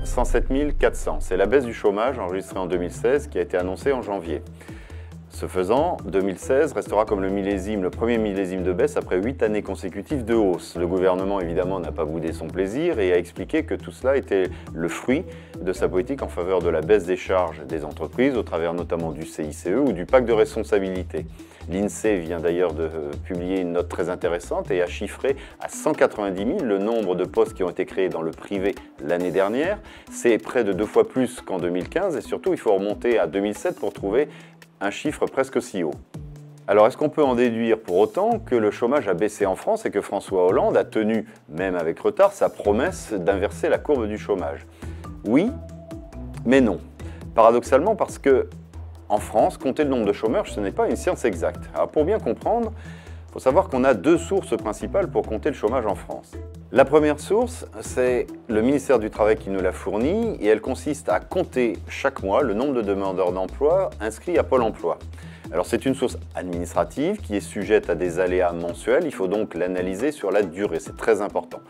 107 400. C'est la baisse du chômage enregistrée en 2016 qui a été annoncée en janvier. Ce faisant, 2016 restera comme le premier millésime de baisse après 8 années consécutives de hausse. Le gouvernement, évidemment, n'a pas boudé son plaisir et a expliqué que tout cela était le fruit de sa politique en faveur de la baisse des charges des entreprises, au travers notamment du CICE ou du pacte de responsabilité. L'INSEE vient d'ailleurs de publier une note très intéressante et a chiffré à 190 000 le nombre de postes qui ont été créés dans le privé l'année dernière. C'est près de 2 fois plus qu'en 2015 et surtout, il faut remonter à 2007 pour trouver un chiffre presque aussi haut. Alors, est-ce qu'on peut en déduire pour autant que le chômage a baissé en France et que François Hollande a tenu, même avec retard, sa promesse d'inverser la courbe du chômage? Oui, mais non. Paradoxalement, parce que en France, compter le nombre de chômeurs, ce n'est pas une science exacte. Alors, pour bien comprendre, il faut savoir qu'on a 2 sources principales pour compter le chômage en France. La première source, c'est le ministère du Travail qui nous l'a fournie et elle consiste à compter chaque mois le nombre de demandeurs d'emploi inscrits à Pôle emploi. Alors c'est une source administrative qui est sujette à des aléas mensuels, il faut donc l'analyser sur la durée, c'est très important.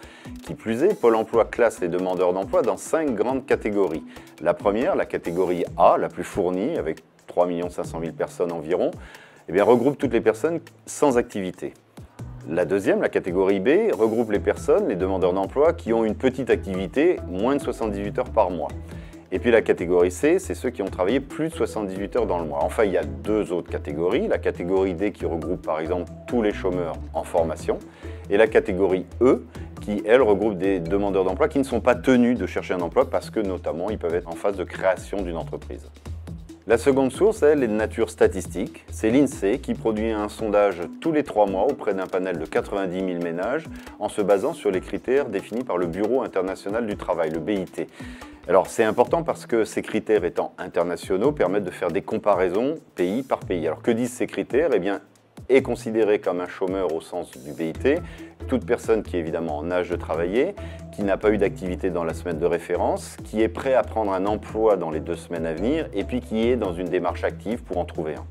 Qui plus est, Pôle emploi classe les demandeurs d'emploi dans 5 grandes catégories. La première, la catégorie A, la plus fournie, avec 3 500 000 personnes environ, regroupe toutes les personnes sans activité. La deuxième, la catégorie B, regroupe les personnes, les demandeurs d'emploi, qui ont une petite activité, moins de 78 heures par mois. Et puis la catégorie C, c'est ceux qui ont travaillé plus de 78 heures dans le mois. Enfin, il y a 2 autres catégories. La catégorie D qui regroupe par exemple tous les chômeurs en formation. Et la catégorie E qui, elle, regroupe des demandeurs d'emploi qui ne sont pas tenus de chercher un emploi parce que notamment ils peuvent être en phase de création d'une entreprise. La seconde source, elle, est de nature statistique. C'est l'INSEE qui produit un sondage tous les 3 mois auprès d'un panel de 90 000 ménages en se basant sur les critères définis par le Bureau international du travail, le BIT. Alors c'est important parce que ces critères étant internationaux permettent de faire des comparaisons pays par pays. Alors que disent ces critères? Eh bien, est considéré comme un chômeur au sens du BIT, toute personne qui est évidemment en âge de travailler, qui n'a pas eu d'activité dans la semaine de référence, qui est prêt à prendre un emploi dans les 2 semaines à venir et puis qui est dans une démarche active pour en trouver un.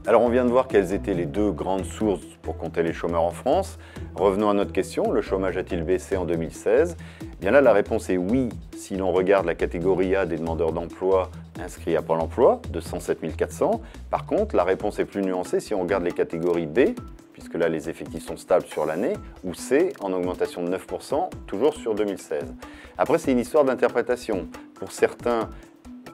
Alors on vient de voir quelles étaient les 2 grandes sources pour compter les chômeurs en France. Revenons à notre question, le chômage a-t-il baissé en 2016? Bien là, la réponse est oui, si l'on regarde la catégorie A des demandeurs d'emploi inscrits à Pôle emploi, de 107 400. Par contre, la réponse est plus nuancée si on regarde les catégories B, puisque là les effectifs sont stables sur l'année, ou C, en augmentation de 9%, toujours sur 2016. Après, c'est une histoire d'interprétation. Pour certains,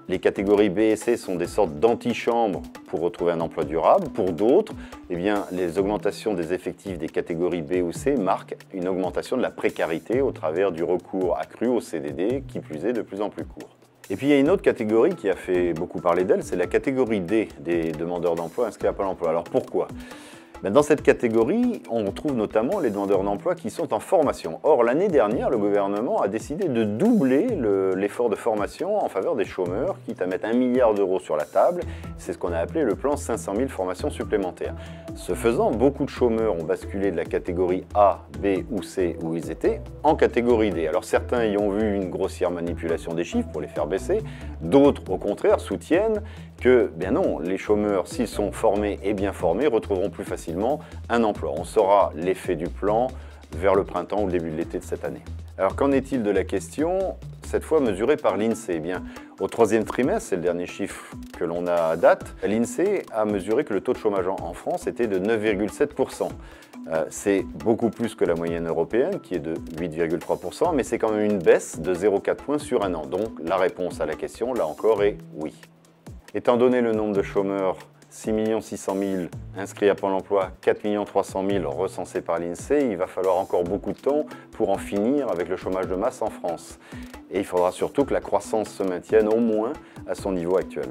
les catégories B et C sont des sortes d'antichambres pour retrouver un emploi durable. Pour d'autres, les augmentations des effectifs des catégories B ou C marquent une augmentation de la précarité au travers du recours accru au CDD, qui plus est de plus en plus court. Et puis il y a une autre catégorie qui a fait beaucoup parler d'elle, c'est la catégorie D des demandeurs d'emploi inscrits à Pôle emploi. Alors pourquoi ? Dans cette catégorie, on trouve notamment les demandeurs d'emploi qui sont en formation. Or, l'année dernière, le gouvernement a décidé de doubler l'effort de formation en faveur des chômeurs, quitte à mettre 1 milliard d'euros sur la table. C'est ce qu'on a appelé le plan 500 000 formations supplémentaires. Ce faisant, beaucoup de chômeurs ont basculé de la catégorie A, B ou C où ils étaient en catégorie D. Alors certains y ont vu une grossière manipulation des chiffres pour les faire baisser. D'autres, au contraire, soutiennent que, non, les chômeurs, s'ils sont formés et bien formés, retrouveront plus facilement un emploi. On saura l'effet du plan vers le printemps ou le début de l'été de cette année. Alors qu'en est-il de la question, cette fois mesurée par l'INSEE? Au 3e trimestre, c'est le dernier chiffre que l'on a à date, l'INSEE a mesuré que le taux de chômage en France était de 9,7%. C'est beaucoup plus que la moyenne européenne qui est de 8,3%, mais c'est quand même une baisse de 0,4 points sur un an. Donc la réponse à la question, là encore, est oui. Étant donné le nombre de chômeurs, 6 600 000 inscrits à Pôle emploi, 4 300 000 recensés par l'INSEE, il va falloir encore beaucoup de temps pour en finir avec le chômage de masse en France. Et il faudra surtout que la croissance se maintienne au moins à son niveau actuel.